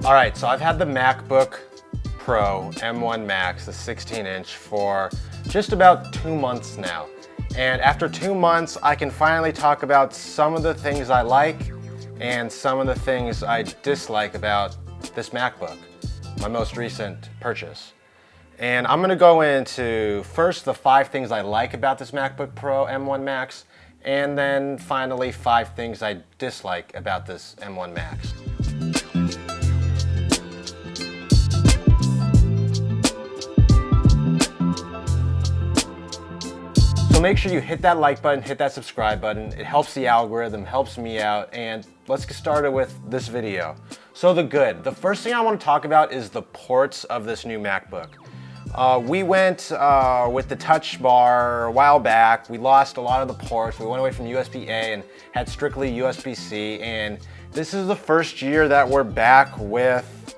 All right, so I've had the MacBook Pro M1 Max, the 16-inch, for just about 2 months now. And after 2 months, I can finally talk about some of the things I like and some of the things I dislike about this MacBook, my most recent purchase. And I'm gonna go into first the 5 things I like about this MacBook Pro M1 Max, and then finally 5 things I dislike about this M1 Max. So make sure you hit that like button, hit that subscribe button. It helps the algorithm, helps me out, and let's get started with this video. So the good. The first thing I want to talk about is the ports of this new MacBook. We went with the touch bar a while back. We lost a lot of the ports. We went away from USB-A and had strictly USB-C, and this is the first year that we're back with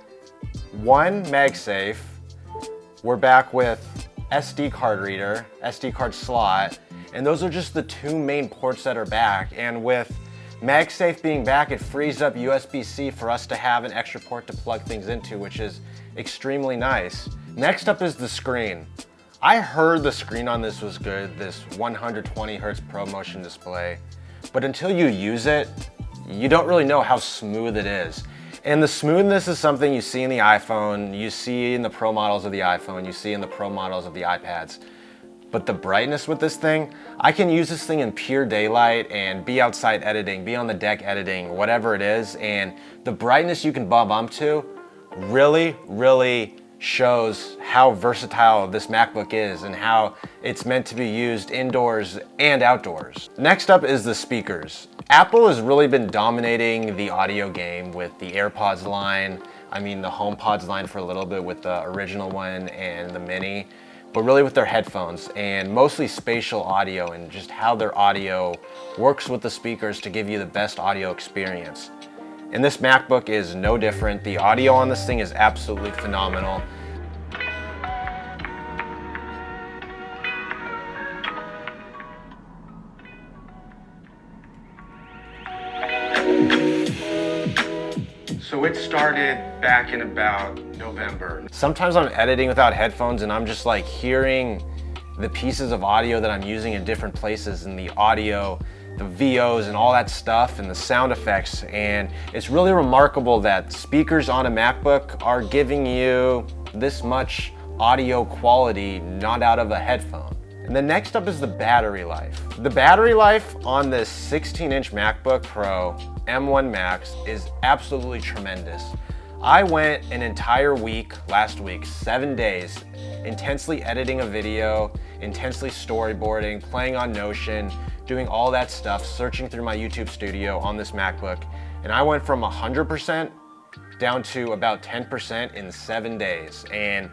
one MagSafe. We're back with SD card reader, SD card slot, and those are just the 2 main ports that are back. And with MagSafe being back, it frees up USB-C for us to have an extra port to plug things into, which is extremely nice. Next up is the screen. I heard the screen on this was good, this 120 Hz ProMotion display, but until you use it, you don't really know how smooth it is. And the smoothness is something you see in the iPhone, you see in the Pro models of the iPhone, you see in the Pro models of the iPads. But the brightness with this thing, I can use this thing in pure daylight and be outside editing, be on the deck editing, whatever it is, and the brightness you can bump up to really shows how versatile this MacBook is and how it's meant to be used indoors and outdoors. Next up is the speakers. Apple has really been dominating the audio game with the AirPods line, the HomePods line for a little bit with the original one and the Mini, but really with their headphones and mostly spatial audio and just how their audio works with the speakers to give you the best audio experience. And this MacBook is no different. The audio on this thing is absolutely phenomenal. So it started back in about November. Sometimes I'm editing without headphones and I'm just like hearing the pieces of audio that I'm using in different places and the audio, the VOs and all that stuff and the sound effects, and it's really remarkable that speakers on a MacBook are giving you this much audio quality not out of a headphone. And then next up is the battery life. The battery life on this 16-inch MacBook Pro M1 Max is absolutely tremendous. I went an entire week, last week, 7 days, intensely editing a video, intensely storyboarding, playing on Notion, doing all that stuff, searching through my YouTube studio on this MacBook, and I went from 100% down to about 10% in 7 days. And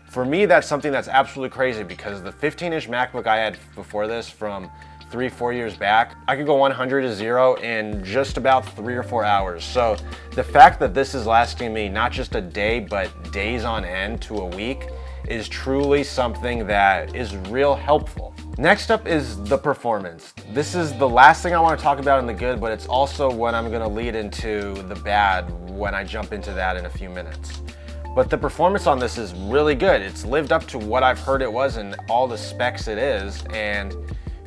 for me, that's something that's absolutely crazy because the 15-inch MacBook I had before this from 3-4 years back, I could go 100 to 0 in just about 3 or 4 hours. So the fact that this is lasting me not just a day, but days on end to a week is truly something that is real helpful. Next up is the performance. This is the last thing I want to talk about in the good, but it's also what I'm going to lead into the bad when I jump into that in a few minutes. But the performance on this is really good. It's lived up to what I've heard it was and all the specs it is, and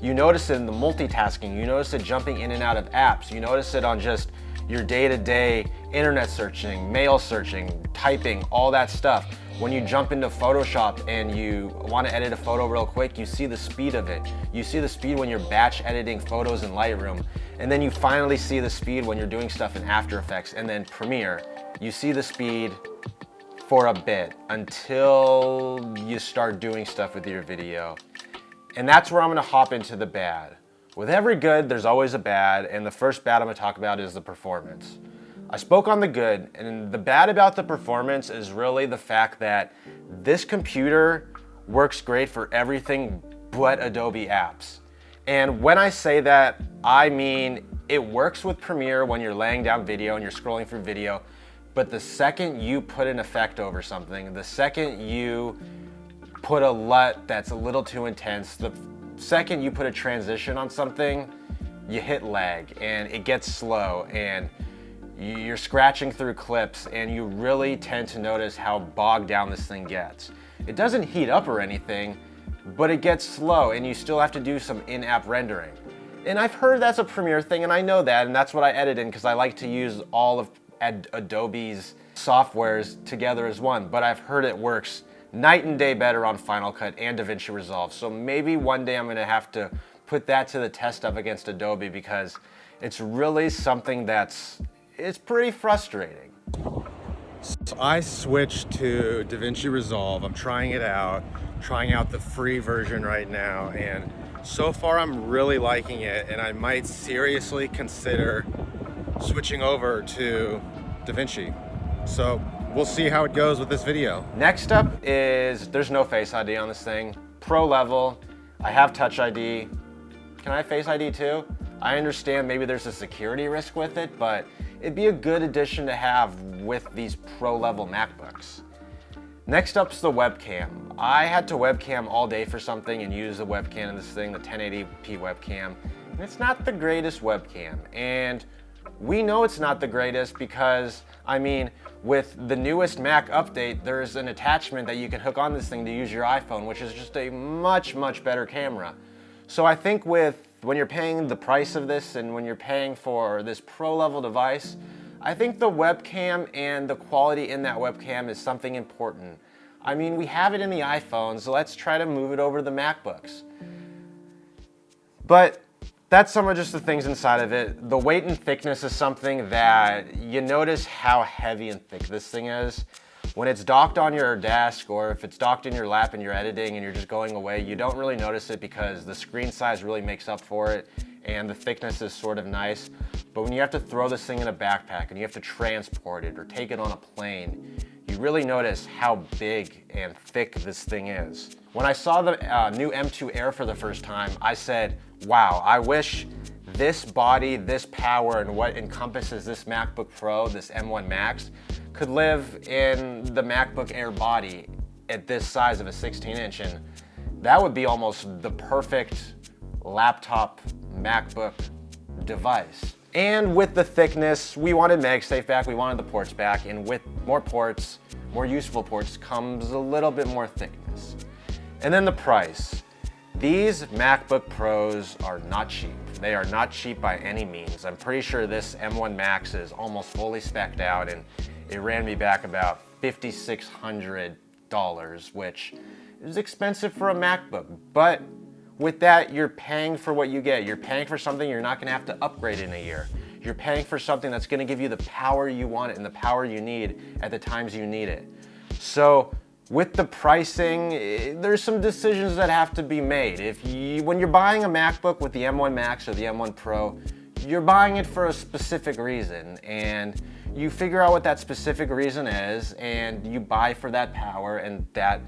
you notice it in the multitasking, you notice it jumping in and out of apps, you notice it on just your day-to-day internet searching, mail searching, typing, all that stuff. When you jump into Photoshop and you want to edit a photo real quick, you see the speed of it. You see the speed when you're batch editing photos in Lightroom, and then you finally see the speed when you're doing stuff in After Effects and then Premiere. You see the speed for a bit until you start doing stuff with your video. And that's where I'm gonna hop into the bad. With every good, there's always a bad, and the first bad I'm gonna talk about is the performance. I spoke on the good, and the bad about the performance is really the fact that this computer works great for everything but Adobe apps. And when I say that, I mean it works with Premiere when you're laying down video and you're scrolling through video, but the second you put an effect over something, the second you put a LUT that's a little too intense, the second you put a transition on something, you hit lag and it gets slow and you're scratching through clips and you really tend to notice how bogged down this thing gets. It doesn't heat up or anything, but it gets slow and you still have to do some in-app rendering. And I've heard that's a Premiere thing, and I know that, and that's what I edit in because I like to use all of Adobe's softwares together as one, but I've heard it works night and day better on Final Cut and DaVinci Resolve. So maybe one day I'm gonna have to put that to the test up against Adobe because it's really something it's pretty frustrating. So I switched to DaVinci Resolve. I'm trying it out, trying out the free version right now, and so far I'm really liking it, and I might seriously consider switching over to DaVinci. So we'll see how it goes with this video. Next up is, there's no Face ID on this thing. Pro level, I have Touch ID. Can I have Face ID too? I understand maybe there's a security risk with it, but it'd be a good addition to have with these pro level MacBooks. Next up's the webcam. I had to webcam all day for something and use the webcam in this thing, the 1080p webcam. And it's not the greatest webcam. And we know it's not the greatest because, I mean, with the newest Mac update, there's an attachment that you can hook on this thing to use your iPhone, which is just a much, much better camera. So I think when you're paying the price of this and when you're paying for this pro level device, I think the webcam and the quality in that webcam is something important. I mean, we have it in the iPhone, so let's try to move it over to the MacBooks. But that's some of just the things inside of it. The weight and thickness is something that you notice how heavy and thick this thing is. When it's docked on your desk or if it's docked in your lap and you're editing and you're just going away, you don't really notice it because the screen size really makes up for it and the thickness is sort of nice. But when you have to throw this thing in a backpack and you have to transport it or take it on a plane, you really notice how big and thick this thing is. When I saw the new M2 Air for the first time, I said, wow, I wish this body, this power, and what encompasses this MacBook Pro, this M1 Max, could live in the MacBook Air body at this size of a 16-inch, and that would be almost the perfect laptop MacBook device. And with the thickness, we wanted MagSafe back, we wanted the ports back, and with more ports, more useful ports, comes a little bit more thickness. And then the price. These MacBook Pros are not cheap. They are not cheap by any means. I'm pretty sure this M1 Max is almost fully spec'd out, and it ran me back about $5,600, which is expensive for a MacBook. But with that, you're paying for what you get. You're paying for something you're not gonna have to upgrade in a year. You're paying for something that's gonna give you the power you want and the power you need at the times you need it. So with the pricing, there's some decisions that have to be made. When you're buying a MacBook with the M1 Max or the M1 Pro, you're buying it for a specific reason, and you figure out what that specific reason is, and you buy for that power and that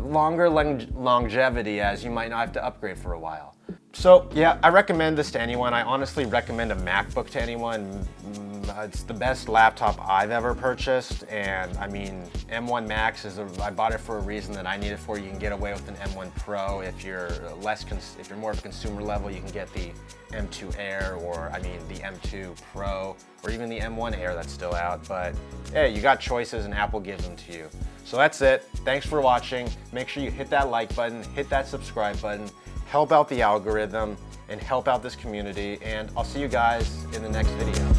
longer longevity, as you might not have to upgrade for a while. So yeah, I recommend this to anyone. I honestly recommend a MacBook to anyone. It's the best laptop I've ever purchased, and I mean, M1 Max I bought it for a reason that I need it for. You can get away with an M1 Pro. If you're more of a consumer level, you can get the M2 Air, or I mean the M2 Pro, or even the M1 Air that's still out. But hey, you got choices and Apple gives them to you. So that's it. Thanks for watching. Make sure you hit that like button, hit that subscribe button, help out the algorithm, and help out this community. And I'll see you guys in the next video.